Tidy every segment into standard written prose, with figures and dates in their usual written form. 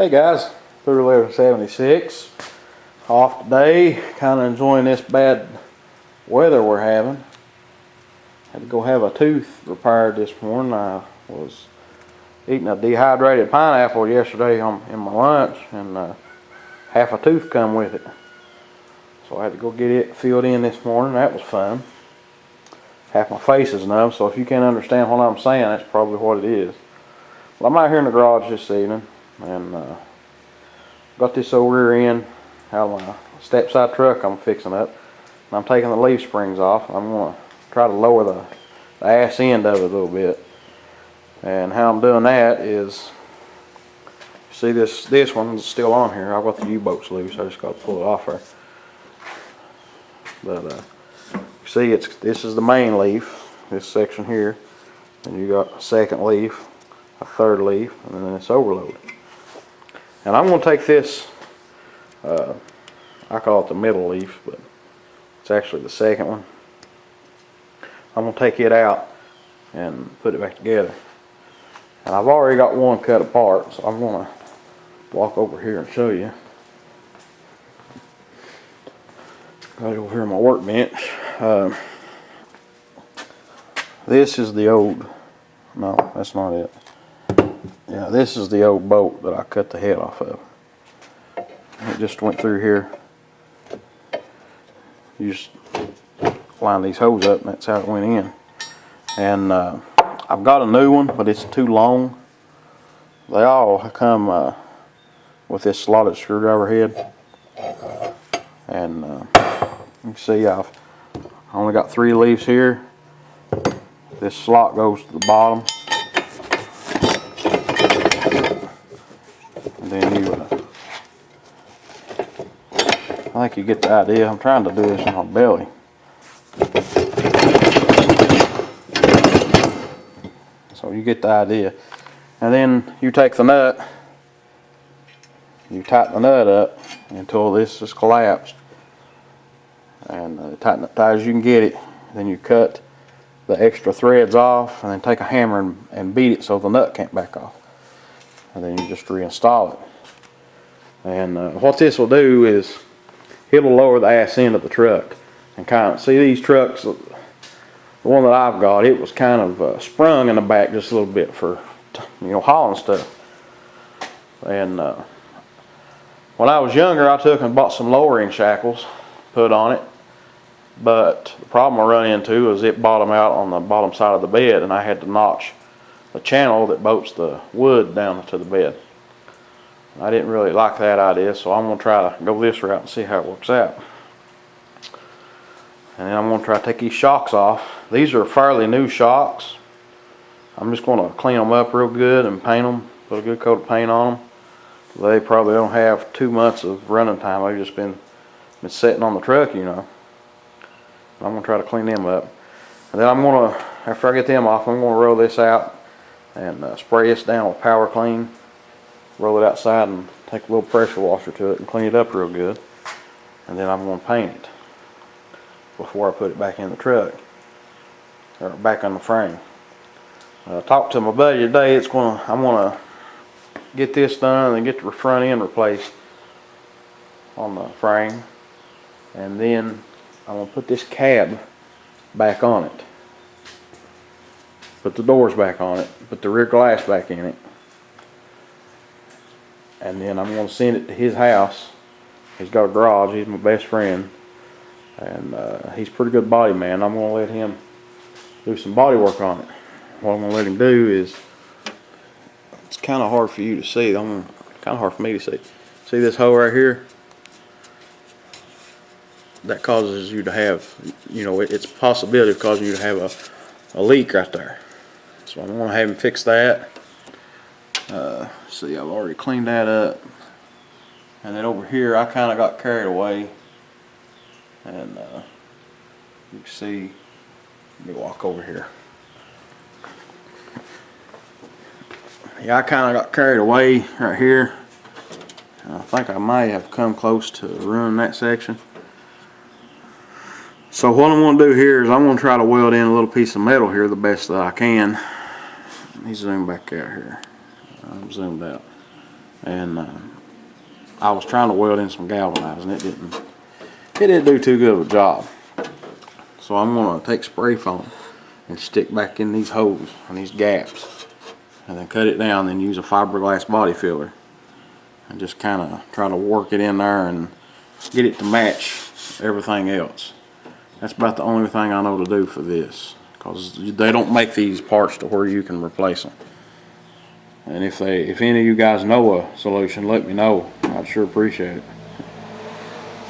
Hey guys, through 1176, off today, kind of enjoying this bad weather we're having. Had to go have a tooth repaired this morning. I was eating a dehydrated pineapple yesterday in my lunch, and half a tooth come with it. So I had to go get it filled in this morning. That was fun. Half my face is numb, so if you can't understand what I'm saying, that's probably what it is. Well, I'm out here in the garage this evening, and got this old rear end out of my step-side truck I'm fixing up. And I'm taking the leaf springs off. I'm going to try to lower the ass end of it a little bit. And how I'm doing that is, see this one's still on here. I've got the U-bolts loose. I just got to pull it off there. But see, this is the main leaf, this section here. And you got a second leaf, a third leaf, and then it's overload. And I'm going to take this, I call it the middle leaf, but it's actually the second one. I'm going to take it out and put it back together. And I've already got one cut apart, so I'm going to walk over here and show you. Got it over here on my workbench. This is the old, no, that's not it. Yeah, this is the old bolt that I cut the head off of. It just went through here. You just line these holes up, and that's how it went in. And I've got a new one, but it's too long. They all come with this slotted screwdriver head. And you can see I've only got 3 leaves here. This slot goes to the bottom. Then I think you get the idea. I'm trying to do this on my belly. So you get the idea. And then you take the nut, you tighten the nut up until this is collapsed. And tighten it tight as you can get it. Then you cut the extra threads off, and then take a hammer and beat it so the nut can't back off. And then you just reinstall it. And what this will do is it'll lower the ass end of the truck. And kind of see these trucks, the one that I've got, it was kind of sprung in the back just a little bit for hauling stuff. And when I was younger, I took and bought some lowering shackles, put on it. But the problem I run into is it bottomed out on the bottom side of the bed, and I had to notch the channel that bolts the wood down to the bed. I didn't really like that idea, so I'm going to try to go this route and see how it works out. And then I'm going to try to take these shocks off. These are fairly new shocks. I'm just going to clean them up real good and paint them, put a good coat of paint on them. They probably don't have 2 months of running time. They've just been sitting on the truck, I'm going to try to clean them up. And then I'm going to, after I get them off, I'm going to roll this out and spray this down with Power Clean. Roll it outside and take a little pressure washer to it and clean it up real good. And then I'm going to paint it before I put it back in the truck, or back on the frame. I talked to my buddy today. I'm going to get this done and get the front end replaced on the frame. And then I'm going to put this cab back on it. Put the doors back on it. Put the rear glass back in it. And then I'm going to send it to his house. He's got a garage. He's my best friend. And he's a pretty good body man. I'm going to let him do some body work on it. What I'm going to let him do is, it's kind of hard for you to see. Kind of hard for me to see. See this hole right here? That causes you to have, it's a possibility of causing you to have a leak right there. So I'm going to have him fix that. See, I've already cleaned that up. And then over here, I kind of got carried away. And you can see, let me walk over here. Yeah, I kind of got carried away right here. I think I may have come close to ruining that section. So what I'm going to do here is I'm going to try to weld in a little piece of metal here the best that I can. Let me zoom back out here. I'm zoomed out. and I was trying to weld in some galvanizing. It didn't do too good of a job. So I'm gonna take spray foam and stick back in these holes and these gaps, and then cut it down, then use a fiberglass body filler and just kind of try to work it in there and get it to match everything else. That's about the only thing I know to do for this, because they don't make these parts to where you can replace them. And if any of you guys know a solution, let me know. I'd sure appreciate it.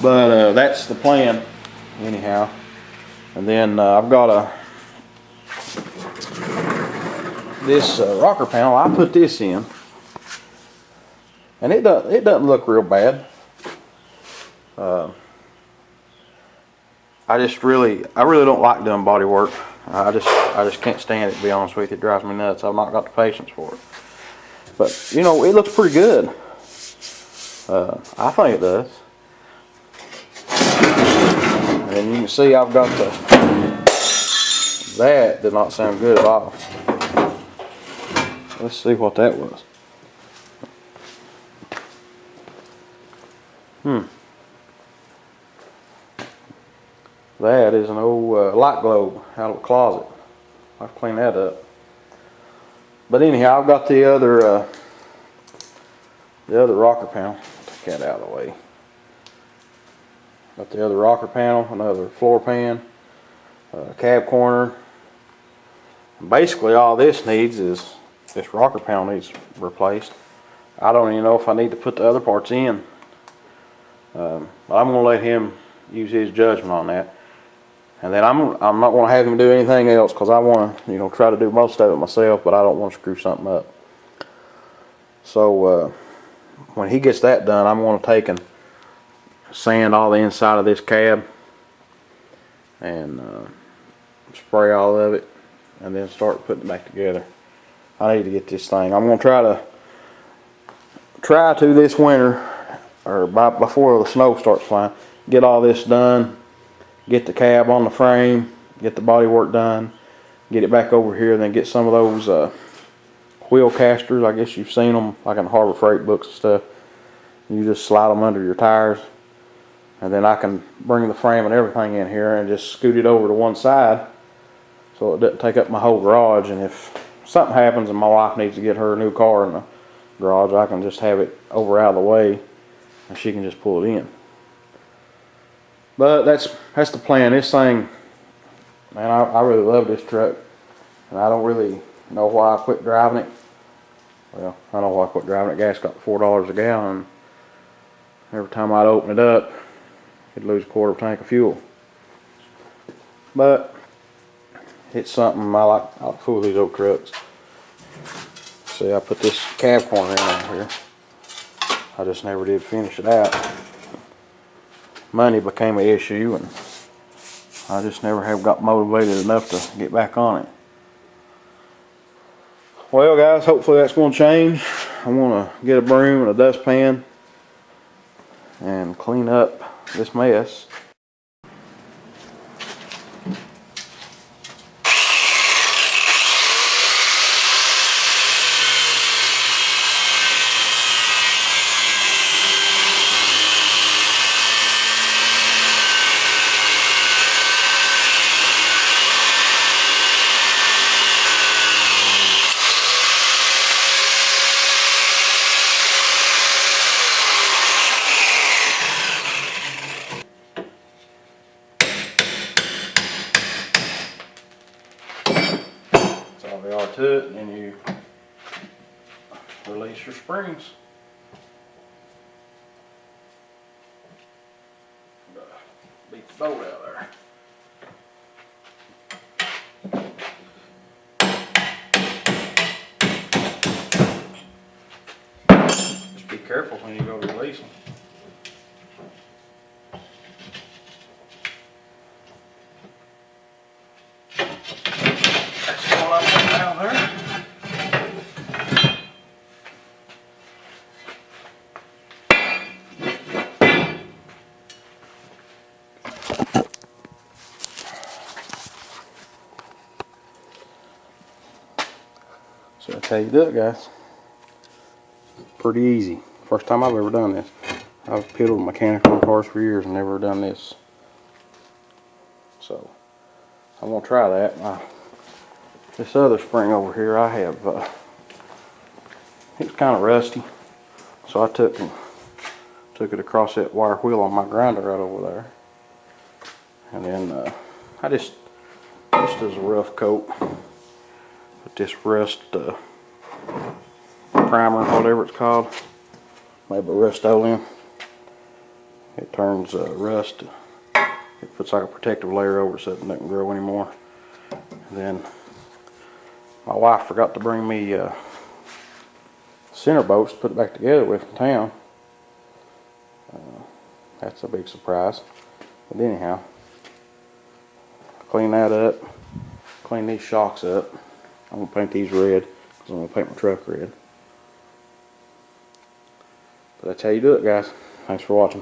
But that's the plan anyhow. And then I've got this rocker panel. I put this in, and it doesn't look real bad. I really don't like doing body work. I just can't stand it, to be honest with you. It drives me nuts. I've not got the patience for it. But you know, it looks pretty good. I think it does. And you can see I've got that did not sound good at all. Let's see what that was. That is an old light globe out of a closet. I'll clean that up. But anyhow, I've got the other rocker panel. Take that out of the way. Got the other rocker panel, another floor pan, cab corner. And basically all this needs is, this rocker panel needs replaced. I don't even know if I need to put the other parts in. But I'm going to let him use his judgment on that. And then I'm not going to have him do anything else, because I want to, you know, try to do most of it myself, but I don't want to screw something up. So when he gets that done, I'm going to take and sand all the inside of this cab and spray all of it, and then start putting it back together. I need to get this thing. I'm going to try to this winter, or before the snow starts flying, get all this done. Get the cab on the frame, get the body work done, get it back over here, then get some of those wheel casters. I guess you've seen them like in Harbor Freight books and stuff. You just slide them under your tires, and then I can bring the frame and everything in here and just scoot it over to one side so it doesn't take up my whole garage. And if something happens and my wife needs to get her a new car in the garage, I can just have it over out of the way and she can just pull it in. But that's the plan. This thing, man, I really love this truck, and I don't really know why I quit driving it. Well, I know why I quit driving it. Gas got $4 a gallon. Every time I'd open it up, it'd lose a quarter of a tank of fuel. But it's something I like to fool with these old trucks. See, I put this cab corner in over here. I just never did finish it out. Money became an issue, and I just never have got motivated enough to get back on it. Well, guys, hopefully that's going to change. I'm going to get a broom and a dustpan and clean up this mess. That's all there are to it, and then you release your springs. Beat the bolt out there. Just be careful when you go release them. That's all I put down there. So that's how you do it, guys. pretty easy. First time I've ever done this. I've piddled mechanical cars for years and never done this. So I'm gonna try that. This other spring over here I have, it's kind of rusty, so I took it across that wire wheel on my grinder right over there, and then I just as a rough coat with this rust primer, whatever it's called, maybe Rust-Oleum. It turns rust. It puts like a protective layer over it so it doesn't grow anymore. And then my wife forgot to bring me center bolts to put it back together with from town. That's a big surprise. But anyhow, clean that up. Clean these shocks up. I'm going to paint these red because I'm going to paint my truck red. But that's how you do it, guys. Thanks for watching.